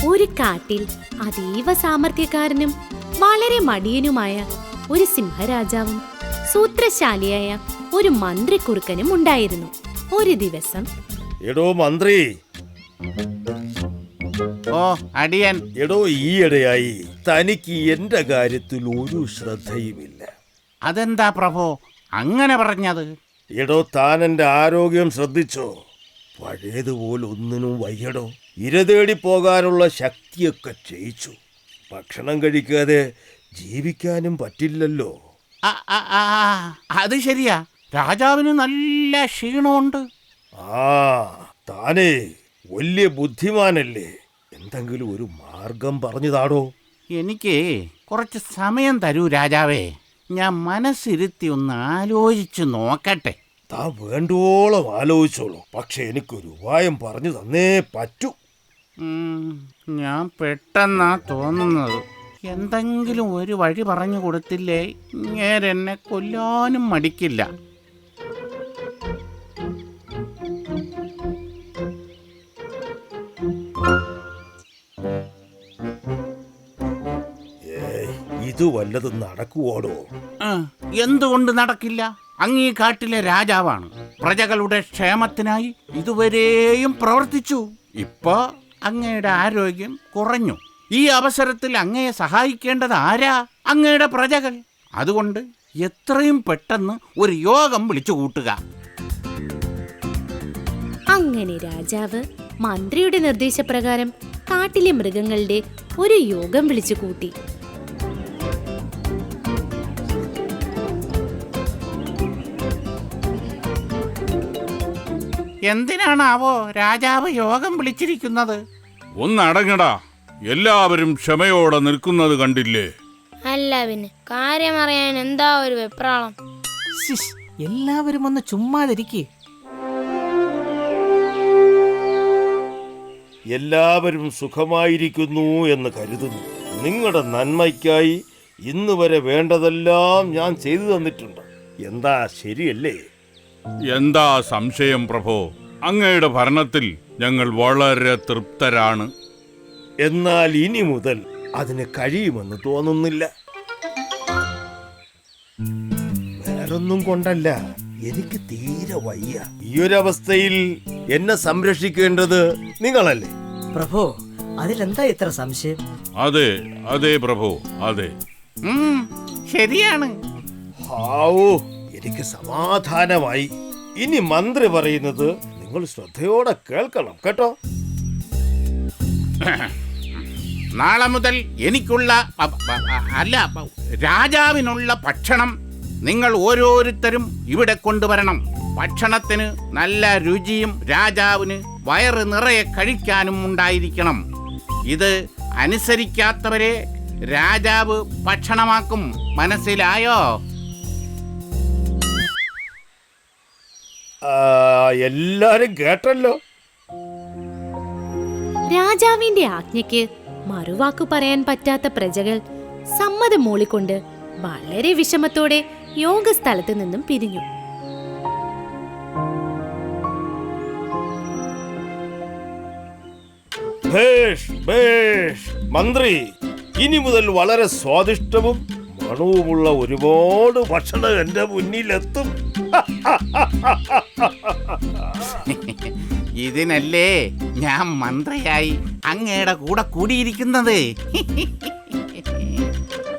ഒരു കാട്ടിൽ അതീവ സാമർത്ഥ്യക്കാരനും വളരെ മടിയനുമായ ഒരു സിംഹരാജാവും സൂത്രശാലിയായ ഒരു മന്ത്രിക്കുറുക്കനും ഉണ്ടായിരുന്നു. ഒരു ദിവസം, എടോ മന്ത്രി. ഓ അടിയൻ. എടോ, ഈയിടെയായി തനിക്ക് എന്റെ കാര്യത്തിൽ ഒരു ശ്രദ്ധയുമില്ല. അതെന്താ പ്രഭു അങ്ങനെ പറഞ്ഞത്? എടോ, താൻ എന്റെ ആരോഗ്യം ശ്രദ്ധിച്ചോ? പഴയതുപോലെ ഒന്നിനും വയ്യടോ. ഇരതേടി പോകാനുള്ള ശക്തിയൊക്കെ ക്ഷയിച്ചു. ഭക്ഷണം കഴിക്കാതെ ജീവിക്കാനും പറ്റില്ലല്ലോ. അത് ശരിയാ, രാജാവിന് നല്ല ക്ഷീണമുണ്ട്. താനേ വലിയ ബുദ്ധിമാനല്ലേ, എന്തെങ്കിലും ഒരു മാർഗം പറഞ്ഞു താടോ. എനിക്ക് കുറച്ച് സമയം തരൂ രാജാവേ, ഞാൻ മനസ്സിരുത്തി ഒന്ന് ആലോചിച്ചു നോക്കട്ടെ. താൻ വേണ്ടോളം ആലോചിച്ചോളൂ, പക്ഷെ എനിക്കൊരു ഉപായം പറഞ്ഞു തന്നേ പറ്റൂ. ഞാൻ പെട്ടെന്നാ തോന്നുന്നത്. എന്തെങ്കിലും ഒരു വഴി പറഞ്ഞു കൊടുത്തില്ലേ ഇങ്ങേരെന്നെ കൊല്ലാനും മടിക്കില്ല. ഇത് വല്ലതും നടക്കുവോടോ? എന്തുകൊണ്ട് നടക്കില്ല? അങ്ങീ കാട്ടിലെ രാജാവാണ്. പ്രജകളുടെ ക്ഷേമത്തിനായി ഇതുവരെയും പ്രവർത്തിച്ചു. ഇപ്പോ അങ്ങയുടെ ആരോഗ്യം കുറഞ്ഞു. ഈ അവസരത്തിൽ അങ്ങയെ സഹായിക്കേണ്ടത് ആരാ? അങ്ങയുടെ പ്രജകൾ. അതുകൊണ്ട് എത്രയും പെട്ടെന്ന് ഒരു യോഗം വിളിച്ചു കൂട്ടുക. അങ്ങനെ രാജാവ് മന്ത്രിയുടെ നിർദ്ദേശപ്രകാരം കാട്ടിലെ മൃഗങ്ങളുടെ ഒരു യോഗം വിളിച്ചു കൂട്ടി. എന്തിനാണാവോ രാജാവ് യോഗം വിളിച്ചിരിക്കുന്നത്? ഒന്നടങ്ങടാ, എല്ലാവരും ക്ഷമയോടെ നിൽക്കുന്നത് കണ്ടില്ലേ? അല്ല പിന്നെ കാര്യമറിയാൻ എന്താ ഒരു വെപ്രാളം? എല്ലാവരും ഒന്ന് ചുമ്മാതിരിക്കേ. എല്ലാവരും സുഖമായിരിക്കുന്നു എന്ന് കരുതുന്നു. നിങ്ങളുടെ നന്മയ്ക്കായി ഇന്ന് വരെ വേണ്ടതെല്ലാം ഞാൻ ചെയ്തു തന്നിട്ടുണ്ട്. എന്താ, ശരിയല്ലേ? എന്താ സംശയം പ്രഭോ, അങ്ങയുടെ ഭരണത്തിൽ ഞങ്ങൾ വളരെ തൃപ്തരാണ്. എന്നാൽ ഇനി മുതൽ അതിന് കഴിയുമെന്ന് തോന്നുന്നില്ല. വേറൊന്നും കൊണ്ടല്ല, എനിക്ക് തീരെ വയ്യ. ഈ ഒരു അവസ്ഥയിൽ എന്നെ സംരക്ഷിക്കേണ്ടത് നിങ്ങളല്ലേ? പ്രഭു, അതിലെന്താ ഇത്ര സംശയം? അതെ അതെ പ്രഭു, അതെ. ശരിയാണ്. ഹാവൂ, എനിക്ക് സമാധാനമായി. ഇനി മന്ത്രി പറയുന്നത് നിങ്ങൾ ശ്രദ്ധയോടെ കേൾക്കണം കേട്ടോ. നാളെ മുതൽ എനിക്കുള്ള രാജാവിനുള്ള ഭക്ഷണം നിങ്ങൾ ഓരോരുത്തരും ഇവിടെ കൊണ്ടുവരണം. ഭക്ഷണത്തിന് നല്ല രുചിയും രാജാവിന് വയറ് നിറയെ കഴിക്കാനും ഉണ്ടായിരിക്കണം. ഇത് അനുസരിക്കാത്തവരെ രാജാവ് ഭക്ഷണമാക്കും. മനസ്സിലായോ? എല്ലാരും കേട്ടല്ലോ. രാജാവിന്റെ ആജ്ഞയ്ക്ക് മറുവാക്കു പറയാൻ പറ്റാത്ത പ്രജകൾ സമ്മതം മൂളിക്കൊണ്ട് വളരെ വിഷമത്തോടെ യോഗസ്ഥലത്ത് നിന്നും പിരിഞ്ഞു. മന്ത്രി, ഇനി മുതൽ വളരെ സ്വാദിഷ്ടവും മണവുമുള്ള ഒരുപാട് ഭക്ഷണം എന്റെ മുന്നിലെത്തും. ഇതിനല്ലേ ഞാൻ മന്ത്രിയായി അങ്ങയുടെ കൂടെ കൂടിയിരിക്കുന്നത്.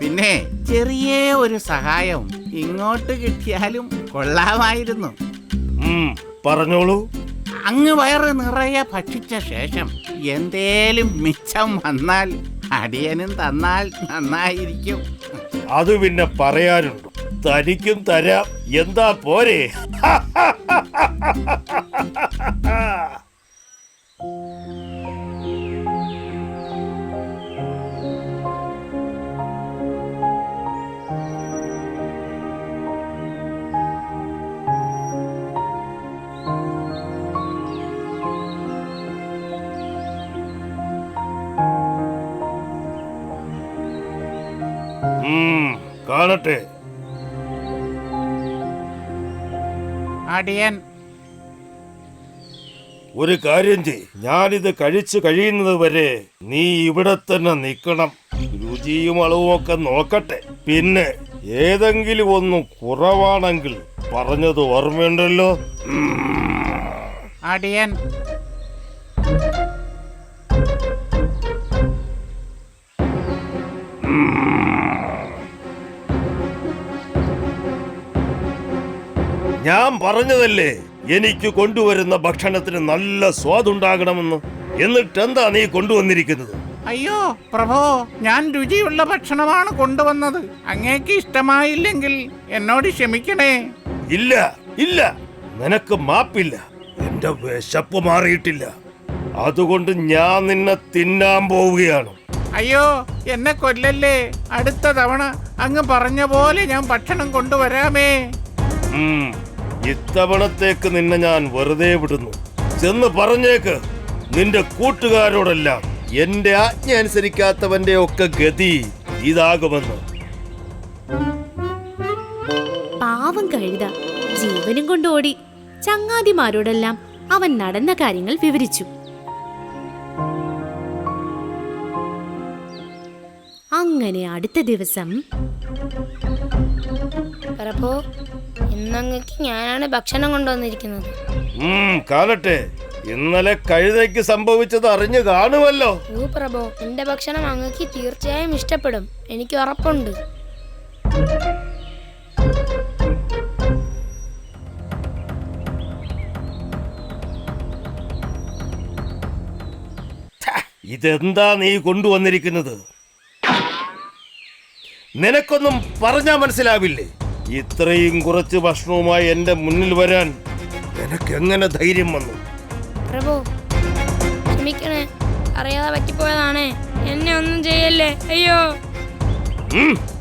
പിന്നെ ചെറിയ ഒരു സഹായം ഇങ്ങോട്ട് കിട്ടിയാലും കൊള്ളാമായിരുന്നു. പറഞ്ഞോളൂ. അങ്ങ് വയറ് നിറയെ ഭക്ഷിച്ച ശേഷം എന്തേലും മിച്ചം വന്നാൽ അടിയനും തന്നാൽ നന്നായിരിക്കും. അത് പിന്നെ പറയാനുണ്ടോ? തനിക്കും തരാം. എന്താ പോരെ? കാണട്ടെ. അടിയൻ ഒരു കാര്യം ചെയ്, ഞാനിത് കഴിച്ചു കഴിയുന്നത് വരെ നീ ഇവിടെ തന്നെ നിൽക്കണം. രുചിയും അളവും ഒക്കെ നോക്കട്ടെ. പിന്നെ ഏതെങ്കിലും ഒന്നും കുറവാണെങ്കിൽ പറഞ്ഞത് ഓർമ്മയുണ്ടല്ലോ. അടിയൻ. ഞാൻ പറഞ്ഞതല്ലേ എനിക്ക് കൊണ്ടുവരുന്ന ഭക്ഷണത്തിന് നല്ല സ്വാദുണ്ടാകണമെന്ന്. എന്നിട്ടെന്താ നീ കൊണ്ടുവന്നിരിക്കുന്നത്? അയ്യോ പ്രഭോ, ഞാൻ രുചിയുള്ള ഭക്ഷണമാണ് കൊണ്ടുവന്നത്. അങ്ങേക്ക് ഇഷ്ടമായില്ലെങ്കിൽ എന്നോട് ക്ഷമിക്കണേ. ഇല്ല ഇല്ല, നിനക്ക് മാപ്പില്ല. എന്റെ വിശപ്പ് മാറിയിട്ടില്ല. അതുകൊണ്ട് ഞാൻ നിന്നെ തിന്നാൻ പോവുകയാണ്. അയ്യോ എന്നെ കൊല്ലല്ലേ. അടുത്ത തവണ അങ്ങ് പറഞ്ഞ പോലെ ഞാൻ ഭക്ഷണം കൊണ്ടുവരാമേ. ഇത്തവണത്തേക്ക് നിന്നെ ഞാൻ വെറുതെ വിടുന്നു. ചെന്ന് പറഞ്ഞേക്ക് നിന്റെ കൂട്ടുകാരോടെല്ലാം എന്റെ ആജ്ഞ അനുസരിക്കാത്തവന്റെ ഒക്കെ ഗതി ഇതാകുമെന്ന്. പാവം കഴുത ജീവനും കൊണ്ട് ഓടി. ചങ്ങാതിമാരോടെല്ലാം അവൻ നടന്ന കാര്യങ്ങൾ വിവരിച്ചു. അങ്ങനെ അടുത്ത ദിവസം പ്രഭോ, ഇന്നങ്ങക്ക് ഞാനാണ് ഭക്ഷണം കൊണ്ടുവന്നിരിക്കുന്നത്. കാണട്ടെ, ഇന്നലെ കഴുതയ്ക്ക് സംഭവിച്ചത് അറിഞ്ഞു കാണുമല്ലോ. ഓ പ്രഭോ, എന്റെ ഭക്ഷണം അങ്ങക്ക് തീർച്ചയായും ഇഷ്ടപ്പെടും, എനിക്ക് ഉറപ്പുണ്ട്. ഇതെന്താ നീ കൊണ്ടുവന്നിരിക്കുന്നത്? നിനക്കൊന്നും പറഞ്ഞാ മനസ്സിലാവില്ലേ? ഇത്രയും കുറച്ച് ഭക്ഷണവുമായി എന്റെ മുന്നിൽ വരാൻ നിനക്ക് എങ്ങനെ ധൈര്യം വന്നു? പ്രഭു ക്ഷമിക്കണേ, അറിയാതെ പറ്റിപ്പോയതാണേ. എന്നെ ഒന്നും ചെയ്യല്ലേ. അയ്യോ.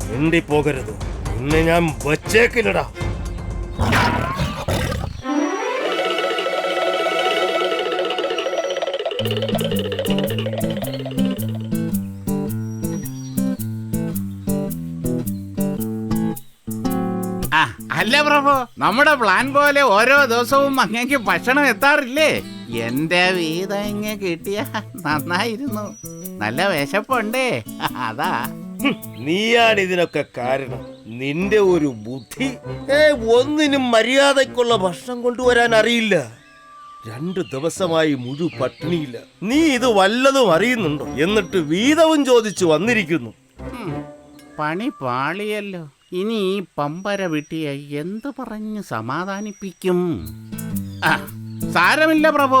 മിണ്ടി പോകരുത്, നിന്നെ ഞാൻ വച്ചേക്കില്ലടാ. അല്ല പ്രഭു, നമ്മുടെ പ്ലാൻ പോലെ ഓരോ ദിവസവും അങ്ങേക്ക് ഭക്ഷണം എത്താറില്ലേ? എന്റെ വീതം ഇങ്ങ കിട്ടിയ നന്നായിരുന്നു. നല്ല വിശപ്പുണ്ടേ, അതാ. നീയാണ് ഇതിനൊക്കെ കാരണം. നിന്റെ ഒരു ബുദ്ധി. ഒന്നിനും മര്യാദക്കുള്ള ഭക്ഷണം കൊണ്ടുവരാൻ അറിയില്ല. 2 ദിവസമായി മുഴു പട്ടിണിയില്ല. നീ ഇത് വല്ലതും അറിയുന്നുണ്ടോ? എന്നിട്ട് വീതവും ചോദിച്ചു വന്നിരിക്കുന്നു. പണി പാളിയല്ലോ. ഇനി ഈ പമ്പര വിട്ടിയ എന്ത് പറഞ്ഞ് സമാധാനിപ്പിക്കും? സാരമില്ല പ്രഭു,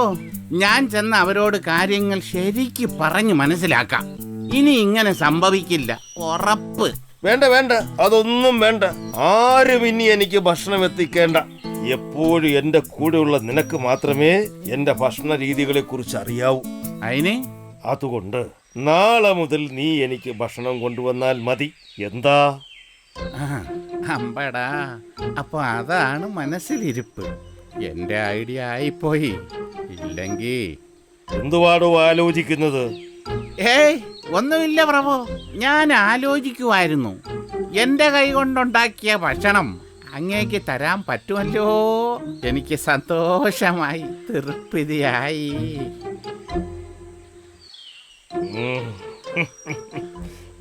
ഞാൻ ചെന്ന് അവരോട് കാര്യങ്ങൾ ശരിക്ക് പറഞ്ഞു മനസ്സിലാക്കാം. ഇനി ഇങ്ങനെ സംഭവിക്കില്ല, ഉറപ്പ്. വേണ്ട വേണ്ട, അതൊന്നും വേണ്ട. ആരും ഇനി എനിക്ക് ഭക്ഷണം എത്തിക്കേണ്ട. എപ്പോഴും എന്റെ കൂടെയുള്ള നിനക്ക് മാത്രമേ എന്റെ ഭക്ഷണ രീതികളെ കുറിച്ച് അറിയാവൂ. അതിന് അതുകൊണ്ട് നാളെ മുതൽ നീ എനിക്ക് ഭക്ഷണം കൊണ്ടുവന്നാൽ മതി. എന്താ? അമ്പടാ, അപ്പൊ അതാണ് മനസ്സിലിരിപ്പ്. എന്റെ ഐഡിയ ആയിപ്പോയി. ഇല്ലെങ്കിൽ എന്തുവാടോ ആലോചിക്കുന്നത്? ഏയ് ഒന്നുമില്ല പ്രഭു, ഞാൻ ആലോചിക്കുമായിരുന്നു. എന്റെ കൈ കൊണ്ടുണ്ടാക്കിയ ഭക്ഷണം അങ്ങേക്ക് തരാൻ പറ്റുമല്ലോ. എനിക്ക് സന്തോഷമായി, തൃപ്തിയായി.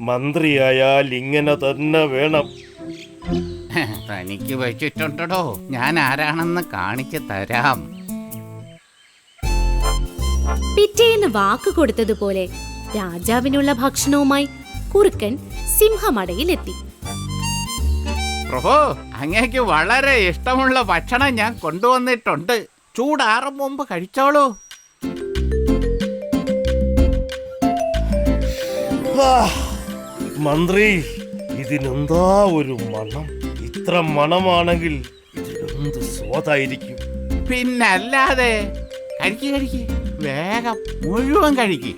മന്ത്രിയായാൽ ഇങ്ങനെ തന്നെ വേണം. തനിക്ക് വെച്ചിട്ടുണ്ടോ? ഞാൻ ആരാണെന്ന് കാണിച്ചു തരാം. പിറ്റേന്ന് വാക്ക് കൊടുത്തതുപോലെ രാജാവിനുള്ള ഭക്ഷണവുമായി കുറുക്കൻ സിംഹമടയിലെത്തി. പ്രഭു, അങ്ങേക്ക് വളരെ ഇഷ്ടമുള്ള ഭക്ഷണം ഞാൻ കൊണ്ടുവന്നിട്ടുണ്ട്. ചൂടാറും മുമ്പ് കഴിച്ചോളൂ. മന്ത്രി, ഇതിനെന്താ ഒരു മണം! ഇത്ര മണമാണെങ്കിൽ ഇതിനെന്ത് സ്വാദായിരിക്കും? പിന്നല്ലാതെ. കഴിക്ക്, വേഗം മുഴുവൻ കഴിക്ക്.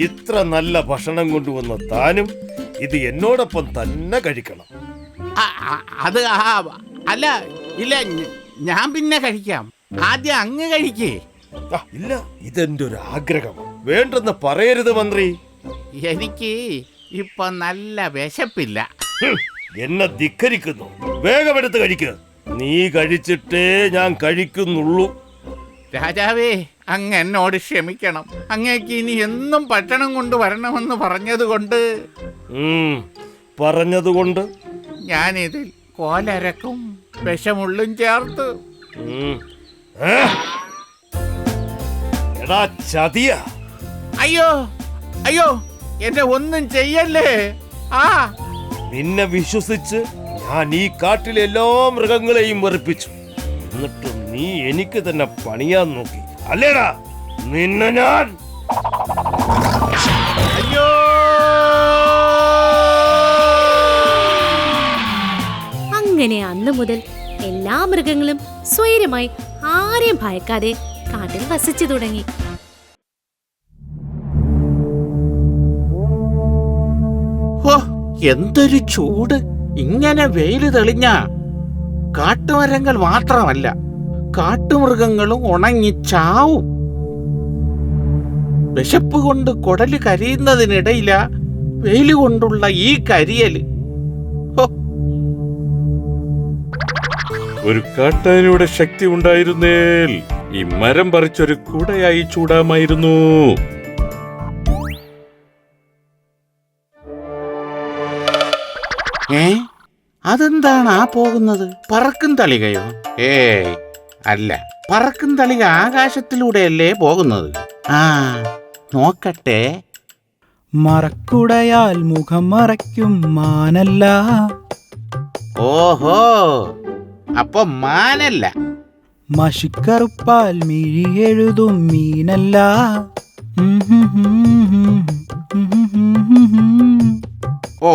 ഇത്ര നല്ല ഭക്ഷണം കൊണ്ടുവന്ന താനും ഇത് എന്നോടൊപ്പം തന്നെ കഴിക്കണം. അത് അല്ല, ഇല്ല, ഞാൻ പിന്നെ കഴിക്കാം. ആദ്യം അങ്ങ് കഴിക്കേ. ഇല്ല, ഇതെന്റെ ഒരു ആഗ്രഹം. വേണ്ടെന്ന് പറയരുത് മന്ത്രി. എനിക്ക് ഇപ്പൊ നല്ല വിശപ്പില്ല. എന്നെ ധിക്കരിക്കുന്നു. വേഗം എടുത്ത് കഴിക്കുക. നീ കഴിച്ചിട്ടേ ഞാൻ കഴിക്കുന്നുള്ളൂ. രാജാവേ, അങ്ങ് എന്നോട് ക്ഷമിക്കണം. അങ്ങേക്ക് ഇനി എന്നും ഭക്ഷണം കൊണ്ടുവരണമെന്ന് പറഞ്ഞതുകൊണ്ട് പറഞ്ഞതുകൊണ്ട് ഞാനിതിൽ കോലരക്കും വിഷമുള്ളും ചേർത്ത്. എടാ ചതിയ! അയ്യോ അയ്യോ, എന്നെ ഒന്നും ചെയ്യല്ലേ. നിന്നെ വിശ്വസിച്ച് ഞാൻ ഈ കാട്ടിലെ എല്ലാ മൃഗങ്ങളെയും വെറുപ്പിച്ചു. എന്നിട്ടും നീ എനിക്ക് തന്നെ പണിയാൻ നോക്കി അല്ലേടാ? നിന്നെ ഞാൻ അയ്യോ! അങ്ങനെ അന്നു മുതൽ എല്ലാ മൃഗങ്ങളും സ്വൈരമായി ആരെയും ഭയക്കാതെ കാട്ടിൽ വസിച്ചു തുടങ്ങി. എന്തൊരു ചൂട്! ഇങ്ങനെ വെയില് തെളിഞ്ഞ കാട്ടുമരങ്ങൾ മാത്രമല്ല, കാട്ടുമൃഗങ്ങളും ഉണങ്ങിച്ചാവും. വിശപ്പ് കൊണ്ട് കുടല് കരിയുന്നതിനിടയില വെയില് കൊണ്ടുള്ള ഈ കരിയല്. ഒരു കാട്ടാനയുടെ ശക്തി ഉണ്ടായിരുന്നേൽ ഈ മരം പറിച്ചൊരു കുടയായി ചൂടാമായിരുന്നു. അതെന്താണ് ആ പോകുന്നത്? പറക്കും തളികയോ? ഏയ് അല്ല, പറക്കും തളിക ആകാശത്തിലൂടെയല്ലേ പോകുന്നത്. നോക്കട്ടെ. മറക്കുടയാൽ മുഖം മറയ്ക്കും മാനല്ല. ഓഹോ, അപ്പൊ മാനല്ല. മഷിക്കറുപ്പാൽ മിഴി എഴുതും മീനല്ല. ഓ,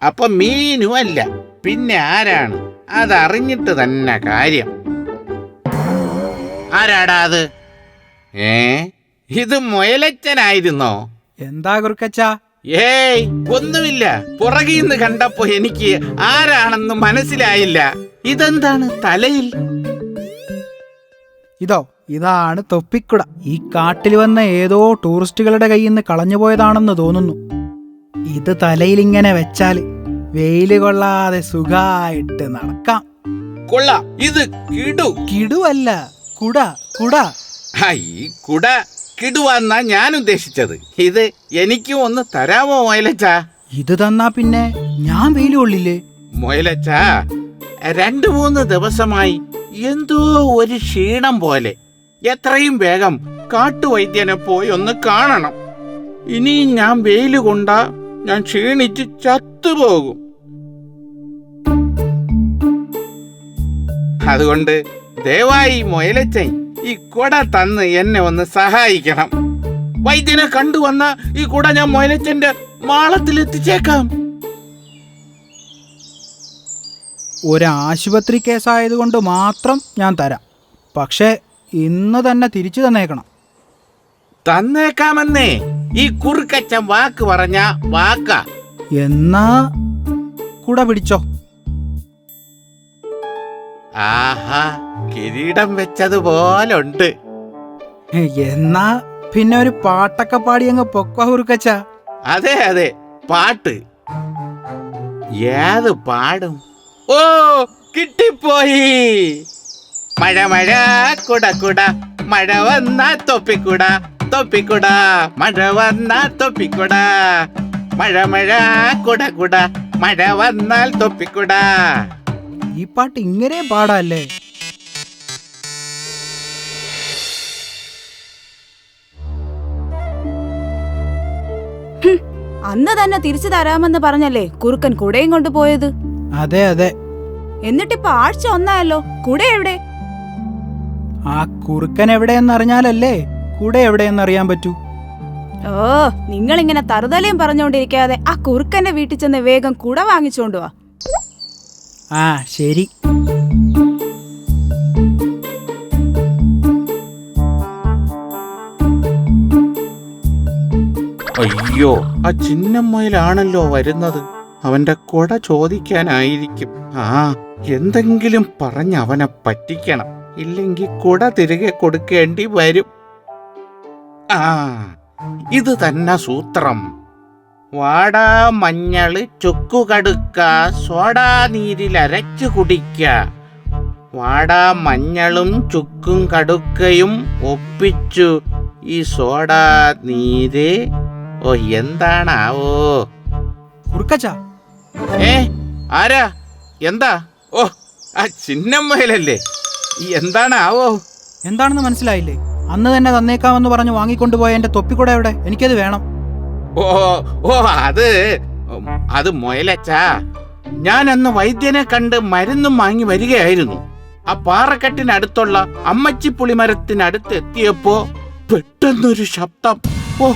അപ്പൊ മീനും അല്ല. പിന്നെ ആരാണ്? അതറിഞ്ഞിട്ട് തന്നെ കാര്യം. ആരാടാ അത്? ഇത് മുയലച്ചനായിരുന്നോ? എന്താ കുറുക്കച്ച? ഏയ് ഒന്നുമില്ല. പുറകിന്ന് കണ്ടപ്പോ എനിക്ക് ആരാണെന്ന് മനസ്സിലായില്ല. ഇതെന്താണ് തലയിൽ? ഇതാണ് തൊപ്പിക്കുട. ഈ കാട്ടിൽ വന്ന ഏതോ ടൂറിസ്റ്റുകളുടെ കയ്യിൽ നിന്ന് കളഞ്ഞുപോയതാണെന്ന് തോന്നുന്നു. ഇത് തലയിലിങ്ങനെ വെച്ചാല് വെയില് കൊള്ളാതെ സുഖായിട്ട് നടക്കാം. കൊള്ളാം. ഇത് കിടുവല്ല, കുട. ഈ കുട കിടുവാന്നാ ഞാൻ ഉദ്ദേശിച്ചത്. ഇത് എനിക്കും ഒന്ന് തരാമോ മുയലച്ച? ഇത് തന്നാ പിന്നെ ഞാൻ വെയില് കൊള്ളില്ലേ? മുയലച്ച, 2-3 ദിവസമായി എന്തോ ഒരു ക്ഷീണം പോലെ. എത്രയും വേഗം കാട്ടുവൈദ്യനെ പോയി ഒന്ന് കാണണം. ഇനിയും ഞാൻ വെയില് കൊണ്ടാ ഞാൻ ക്ഷീണിച്ച് ചത്തുപോകും. അതുകൊണ്ട് ദയവായി മുയലച്ചൻ ഈ കുട തന്ന് എന്നെ ഒന്ന് സഹായിക്കണം. വൈദ്യനെ കണ്ടുവന്ന ഈ കുട ഞാൻ മുയലച്ചന്റെ മാളത്തിലെത്തിച്ചേക്കാം. ഒരാശുപത്രി കേസായതുകൊണ്ട് മാത്രം ഞാൻ തരാം. പക്ഷേ ഇന്ന് തന്നെ തിരിച്ചു തന്നേക്കണം. തന്നേക്കാമെന്നേ ഈ കുറുക്കച്ചൻ വാക്ക് പറഞ്ഞ വാക്കാ. എന്നാ കുട പിടിച്ചോ. ആഹാ, കിരീടം വെച്ചതുപോലുണ്ട്. എന്നാ പിന്നെ ഒരു പാട്ടൊക്കെ പാടി അങ്ങ് പൊക്കോ കുറുക്കച്ച. അതെ, പാട്ട്. ഏത് പാടും? ഓ, കിട്ടിപ്പോയി. മഴ കുട മഴ വന്ന തൊപ്പിക്കുട മഴ വന്ന തൊപ്പിക്കുട മഴ കുട മഴ വന്നാൽ തൊപ്പിക്കുട. ഈ പാട്ട് ഇങ്ങനെ പാടല്ലേ? അന്ന് തന്നെ തിരിച്ചു തരാമെന്ന് പറഞ്ഞല്ലേ കുറുക്കൻ കുടയും കൊണ്ടുപോയത്? അതെ. എന്നിട്ടിപ്പോ ആഴ്ച ഒന്നായല്ലോ. കുട എവിടെ? ആ കുറുക്കൻ എവിടെയെന്നറിഞ്ഞാലല്ലേ കുട എവിടെയെന്നറിയാൻ പറ്റൂ. ഓ, നിങ്ങളിങ്ങനെ തറുതലയും പറഞ്ഞുകൊണ്ടിരിക്കാതെ ആ കുറുക്കന്റെ വീട്ടിൽ ചെന്ന് വേഗം കുട വാങ്ങിച്ചോണ്ടുവാ. ശരി. അയ്യോ, ആ ചിന്നമ്മയിലാണല്ലോ വരുന്നത്. അവന്റെ കുട ചോദിക്കാനായിരിക്കും. എന്തെങ്കിലും പറഞ്ഞ് അവനെ പറ്റിക്കണം. ഇല്ലെങ്കിൽ കുട തിരികെ കൊടുക്കേണ്ടി വരും. ഇത് തന്നെ സൂത്രം. വാടാ മഞ്ഞള് ചുക്കുകടുക്ക സോഡാ നീരിൽ അരച്ചു കുടിക്ക. വാടാ മഞ്ഞളും ചുക്കും കടുക്കയും ഒപ്പിച്ചു ഈ സോഡ നീര്. ഓ എന്താണാവോ? കുറുക്കച്ച, ആരാ? എന്താ? ഓ ആ ചിന്നമ്മയിലല്ലേ? എന്താണാവോ? എന്താണെന്ന് മനസ്സിലായില്ലേ? അന്ന് തന്നെ തന്നേക്കാമെന്ന് പറഞ്ഞു വാങ്ങിക്കൊണ്ടുപോയ എന്റെ തൊപ്പിക്കുട എവിടെ? എനിക്കത് വേണം. ഓ ഓ അത് മുയലച്ചാ, ഞാൻ അന്ന് വൈദ്യനെ കണ്ട് മരുന്നും വാങ്ങി വരികയായിരുന്നു. ആ പാറക്കെട്ടിനടുത്തുള്ള അമ്മച്ചിപ്പുളിമരത്തിനടുത്ത് എത്തിയപ്പോ പെട്ടെന്നൊരു ശബ്ദം. ഓ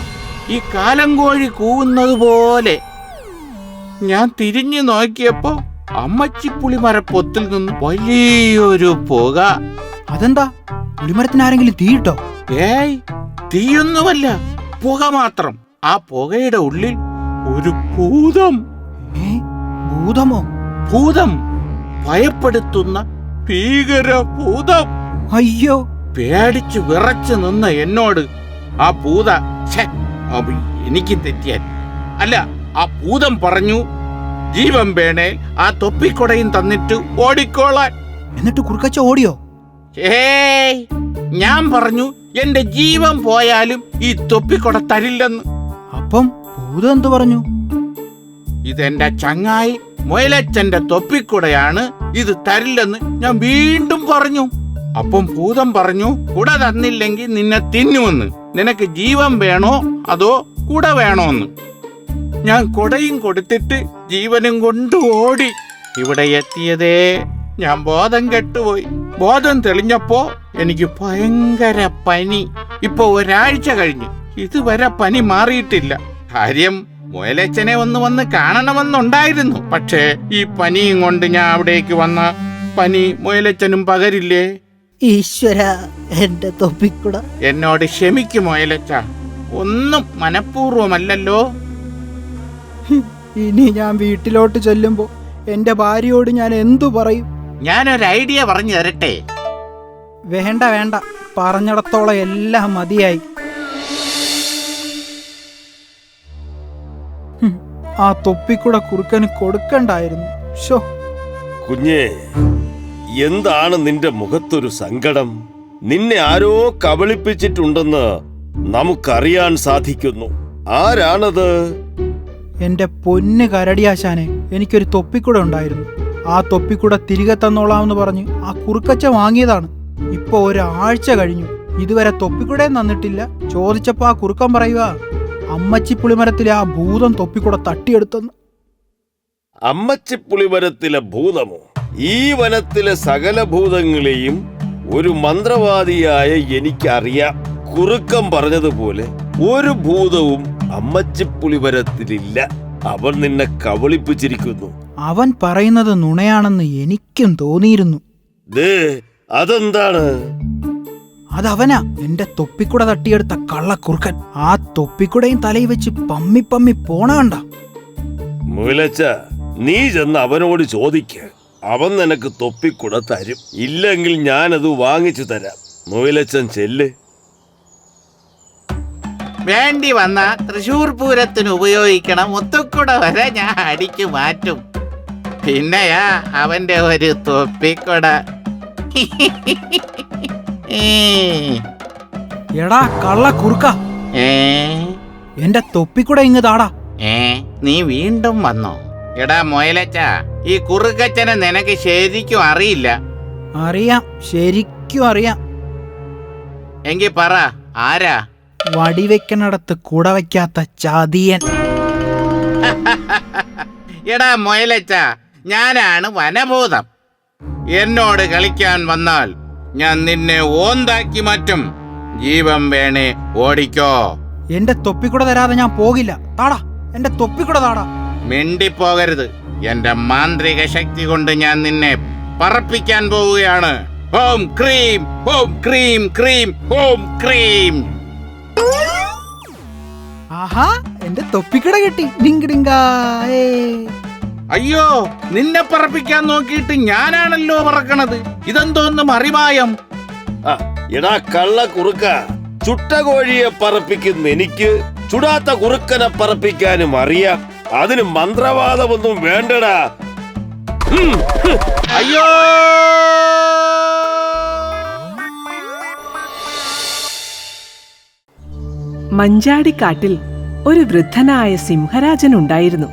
ഈ കാലങ്കോഴി കൂവുന്നത് പോലെ. ഞാൻ തിരിഞ്ഞു നോക്കിയപ്പോ അമ്മച്ചിപ്പുളിമരപ്പൊത്തിൽ നിന്ന് വലിയൊരു പുക. അതെന്താ? പുളിമരത്തിന് ആരെങ്കിലും തീയിട്ടോ? ഏയ് തീയൊന്നുമല്ല, പുക മാത്രം. ആ പുകയുടെ ഉള്ളിൽ ഒരു ഭൂതം. ഭൂതമോ? ഭൂതം, ഭയപ്പെടുത്തുന്ന ഭീകര ഭൂതം. അയ്യോ! പേടിച്ചു വിറച്ചു നിന്ന എന്നോട് ആ ഭൂത എനിക്ക് തെറ്റിയാൽ അല്ല, ആ ഭൂതം പറഞ്ഞു, ജീവൻ വേണേൽ ആ തൊപ്പിക്കൊടയും തന്നിട്ട് ഓടിക്കോളാൻ. എന്നിട്ട് കുറുക്കച്ച ഓടിയോ? ഏയ് ഞാൻ പറഞ്ഞു എന്റെ ജീവൻ പോയാലും ഈ തൊപ്പിക്കൊട തരില്ലെന്ന്. അപ്പം ഭൂതം എന്തു പറഞ്ഞു? ഇതെന്റെ ചങ്ങായി മുയലച്ചന്റെ തൊപ്പിക്കുടയാണ്, ഇത് തരില്ലെന്ന് ഞാൻ വീണ്ടും പറഞ്ഞു. അപ്പം ഭൂതം പറഞ്ഞു, കുട തന്നില്ലെങ്കിൽ നിന്നെ തിന്നുമെന്ന്. നിനക്ക് ജീവൻ വേണോ അതോ കുട വേണോന്ന്. ഞാൻ കുടയും കൊടുത്തിട്ട് ജീവനും കൊണ്ട് ഓടി. ഇവിടെ എത്തിയതേ ഞാൻ ബോധം കെട്ടുപോയി. ബോധം തെളിഞ്ഞപ്പോ എനിക്ക് ഭയങ്കര പനി. ഇപ്പൊ ഒരാഴ്ച കഴിഞ്ഞു, ഇതുവരെ പനി മാറിയിട്ടില്ല. കാര്യം മുയലച്ചനെ വന്ന് കാണണമെന്നുണ്ടായിരുന്നു. പക്ഷേ ഈ പനിയും കൊണ്ട് ഞാൻ അവിടേക്ക് വന്ന പനി മുയലച്ചനും പകരില്ലേ? ഈശ്വര, എന്റെ തൊപ്പിക്കുട. എന്നോട് ക്ഷമിക്കും മുയലച്ച, ഒന്നും മനഃപൂർവ്വമല്ലല്ലോ. ഇനി ഞാൻ വീട്ടിലോട്ട് ചെല്ലുമ്പോ എന്റെ ഭാര്യയോട് ഞാൻ എന്തു പറയും? ഞാനൊരു ഐഡിയ പറഞ്ഞു തരട്ടെ? വേണ്ട വേണ്ട, പറഞ്ഞിടത്തോളം എല്ലാം മതിയായി. ആ തൊപ്പിക്കുട കുറുക്കന് കൊടുക്കണ്ടായിരുന്നു. ഷോ കുഞ്ഞേ, എന്താണ് നിന്റെ മുഖത്തൊരു സങ്കടം? നിന്നെ ആരോ കബളിപ്പിച്ചിട്ടുണ്ടെന്ന് നമുക്കറിയാൻ സാധിക്കുന്നു. ആരാണത്? എന്റെ പൊന്ന് കരടിയാശാനെ, എനിക്കൊരു തൊപ്പിക്കുട ഉണ്ടായിരുന്നു. ആ തൊപ്പിക്കുട തിരികെ തന്നോളാമെന്ന് പറഞ്ഞ് ആ കുറുക്കച്ച വാങ്ങിയതാണ്. ഇപ്പൊ ഒരാഴ്ച കഴിഞ്ഞു, ഇതുവരെ തൊപ്പിക്കുടയും തന്നിട്ടില്ല. ചോദിച്ചപ്പോ ആ കുറുക്കൻ പറയുക, അമ്മച്ചിപ്പുളിമരത്തിലെ ആ ഭൂതം തൊപ്പിക്കുട തട്ടിയെടുത്തെന്ന്. അമ്മച്ചിപ്പുളിമരത്തിലെ ഭൂതമോ? ഈ വനത്തിലെ സകല ഭൂതങ്ങളെയും ഒരു മന്ത്രവാദിയായ എനിക്കറിയാം. കുറുക്കൻ പറഞ്ഞതുപോലെ ഒരു ഭൂതവും അമ്മച്ചിപ്പുളിമരത്തിലില്ല. അവൻ നിന്നെ കബളിപ്പിച്ചിരിക്കുന്നു. അവൻ പറയുന്നത് നുണയാണെന്ന് എനിക്കും തോന്നിയിരുന്നു. അതെന്താണ്? അതവനാ, എന്റെ തൊപ്പിക്കുട തട്ടിയെടുത്ത കള്ളക്കുറുക്കൻ. ആ തൊപ്പിക്കുടയും തലയിൽ വെച്ച് പമ്മി പമ്മി പോണ കണ്ട. മുയലച്ച, നീ ചെന്ന് അവനോട് ചോദിക്ക. അവൻ നിനക്ക് തൊപ്പിക്കുട തരും. ഇല്ലെങ്കിൽ ഞാനത് വാങ്ങിച്ചു തരാം. മുയലച്ചൻ ചെല്ല്. വേണ്ടി വന്ന തൃശൂർ പൂരത്തിന് ഉപയോഗിക്കണ മുത്തുക്കുട വരെ ഞാൻ അടിച്ചു മാറ്റും. പിന്നെയാ അവന്റെ ഒരു തൊപ്പിക്കുട. എടാ കള്ളക്കുറുക്ക, എന്റെ തൊപ്പിക്കുട ഇങ്ങ് താടാ. നീ വീണ്ടും വന്നോ? എടാ മുയലച്ച, ഈ കുറുക്കച്ചനെ നിനക്ക് ശരിക്കും അറിയില്ല. അറിയാം, ശരിക്കും അറിയാം. എങ്കി പറ, ആരാ? വടിവെക്കണടത്ത് കൂട വയ്ക്കാത്ത ചതിയൻ. എടാ മുയലച്ച, ഞാനാണ് വനഭൂതം. എന്നോട് കളിക്കാൻ വന്നാൽ ഞാൻ നിന്നെ ഓന്താക്കി മാറ്റും. ജീവൻ വേണേ ഓടിക്കോ. എന്റെ തൊപ്പിക്കുട തരാതെ ഞാൻ പോകില്ല. താടാ, എന്റെ തൊപ്പിക്കുട താടാ. മിണ്ടിപ്പോകരുത്. എന്റെ മാന്ത്രിക ശക്തി കൊണ്ട് ഞാൻ നിന്നെ പറപ്പിക്കാൻ പോവുകയാണ്. ഹോം ക്രീം, ഹോം ക്രീം, ക്രീം, ഹോം ക്രീം. ആഹാ, എന്റെ തൊപ്പിക്കുട കിട്ടി. അയ്യോ, നിന്നെ പറപ്പിക്കാൻ നോക്കിയിട്ട് ഞാനാണല്ലോ പറക്കണത്. ഇതെന്തോന്ന് മറിമായം? എടാ കള്ള കുറുക്ക, ചുട്ട കോഴിയെ പറപ്പിക്കുന്ന എനിക്ക് ചുടാത്ത കുറുക്കനെ പറപ്പിക്കാനും അറിയാം. അതിന് മന്ത്രവാദമൊന്നും വേണ്ടടാ. അയ്യോ! മഞ്ചാടിക്കാട്ടിൽ ഒരു വൃദ്ധനായ സിംഹരാജൻ ഉണ്ടായിരുന്നു.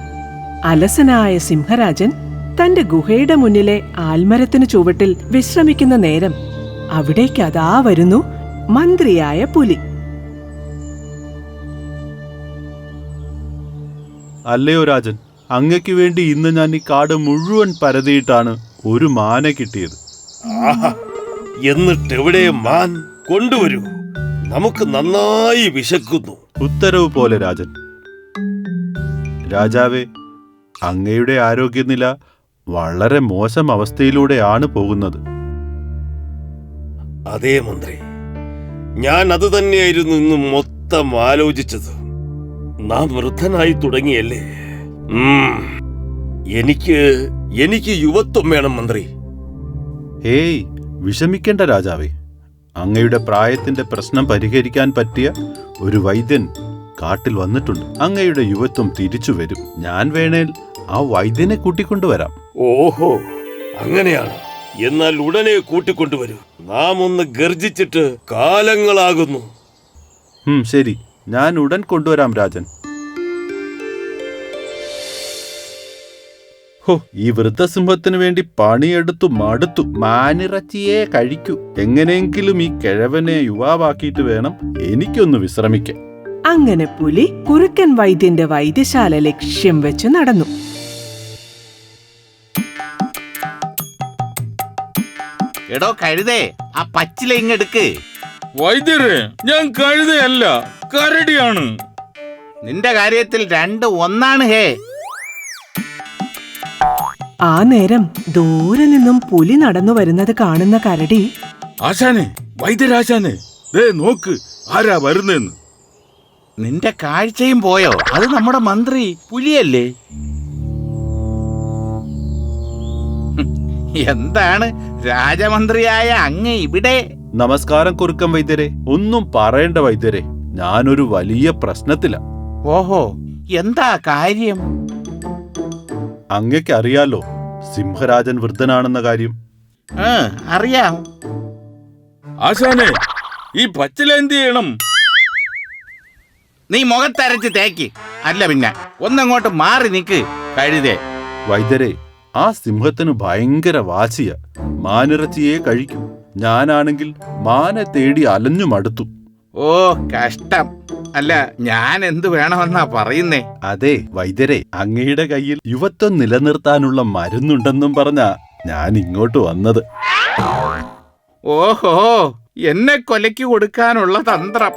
അലസനായ സിംഹരാജൻ തന്റെ ഗുഹയുടെ മുന്നിലെ ആൽമരത്തിനു ചുവട്ടിൽ വിശ്രമിക്കുന്ന നേരം അവിടേക്ക് അതാ വരുന്നു മന്ത്രിയായ പുലി. അല്ലയോ രാജൻ, അങ്ങയ്ക്ക് വേണ്ടി ഇന്ന് ഞാൻ ഈ കാട് മുഴുവൻ പരതിയിട്ടാണ് ഒരു മാനെ കിട്ടിയത്. ആഹാ, എന്നിട്ടെവിടെ മാൻ? കൊണ്ടുവരൂ, നമുക്ക് നന്നായി വിശക്കുന്നു. ഉത്തരവ് പോലെ രാജൻ. രാജാവേ, അങ്ങയുടെ ആരോഗ്യനില വളരെ മോശം അവസ്ഥയിലൂടെയാണ് പോകുന്നത്. അതേ മന്ത്രി, ഞാൻ അത് തന്നെയായിരുന്നു ഇന്ന് മൊത്തം ആലോചിച്ചത്. നാം വൃദ്ധനായി തുടങ്ങിയല്ലേ. എനിക്ക് യുവത്വം വേണം മന്ത്രി. ഹേയ്, വിഷമിക്കേണ്ട രാജാവേ. അങ്ങയുടെ പ്രായത്തിന്റെ പ്രശ്നം പരിഹരിക്കാൻ പറ്റിയ ഒരു വൈദ്യൻ കാട്ടിൽ വന്നിട്ടുണ്ട്. അങ്ങയുടെ യുവത്വം തിരിച്ചു വരും. ഞാൻ വേണേൽ ആ വൈദ്യനെ കൂട്ടിക്കൊണ്ടുവരാം. ഓഹോ, അങ്ങനെയാണ്. എന്നാൽ ഉടനെ കൂട്ടിക്കൊണ്ടുവരൂ. നാം ഒന്ന് ഗർജിച്ചിട്ട് കാലങ്ങളാകുന്നു. ശരി, ഞാൻ ഉടൻ കൊണ്ടുവരാം രാജൻ. ഹോ, ഈ വൃദ്ധസിംഹത്തിനു വേണ്ടി പണിയെടുത്തു മടുത്തു. മാനിറച്ചിയെ കഴിക്കൂ. എങ്ങനെയെങ്കിലും ഈ കിഴവനെ യുവാവാക്കിയിട്ട് വേണം എനിക്കൊന്ന് വിശ്രമിക്കാൻ. അങ്ങനെ പുലി കുറുക്കൻ വൈദ്യന്റെ വൈദ്യശാല ലക്ഷ്യം വെച്ച് നടന്നു. എടോ കഴുതേ, ആ പച്ചില ഇങ്ങെടുക്ക്. വൈദ്യരെ, ഞാൻ കഴുതയല്ല, കരടിയാണ്. നിന്റെ കാര്യത്തിൽ രണ്ട് ഒന്നാണ് ഹേ. ആ നേരം ദൂരെ നിന്നും പുലി നടന്നു വരുന്നത് കാണുന്ന കരടി, ആശാനെ, വൈദ്യരാശാനെ, ദേ നോക്ക്, ആരാ വരുന്നെന്ന്. നിന്റെ കാഴ്ചയും പോയോ? അത് നമ്മുടെ മന്ത്രി പുലിയല്ലേ? എന്താണ് രാജമന്ത്രിയായ അങ്ങ് ഇവിടെ? നമസ്കാരം കുറുക്കൻ വൈദ്യരെ. ഒന്നും പറയേണ്ട വൈദ്യരെ, ഞാനൊരു വലിയ പ്രശ്നത്തില. ഓഹോ, എന്താ കാര്യം? അങ്ങയ്ക്ക് അറിയാലോ സിംഹരാജൻ വൃദ്ധനാണെന്ന കാര്യം. അറിയാം. ആശാനെ, ഈ പച്ചില എന്ത് ചെയ്യണം? നീ മുഖത്തരച്ച് തേക്ക്. അല്ല പിന്നെ ഒന്നങ്ങോട്ട് മാറി നിക്ക് കഴുതേ. വൈദ്യരെ, ആ സിംഹത്തിന് ഭയങ്കര വാശിയ. മാനിറച്ചിയെ കഴിക്കൂ. ഞാനാണെങ്കിൽ മാനെ തേടി അലഞ്ഞു മടുത്തു. ഓ കഷ്ടം. അല്ല, ഞാൻ എന്തു വേണമെന്നാ പറയുന്നേ? അതെ വൈദ്യരെ, അങ്ങയുടെ കയ്യിൽ യുവത്വം നിലനിർത്താനുള്ള മരുന്നുണ്ടെന്നും പറഞ്ഞാ ഞാൻ ഇങ്ങോട്ട് വന്നത്. ഓഹോ, എന്നെ കൊലയ്ക്ക് കൊടുക്കാനുള്ള തന്ത്രം?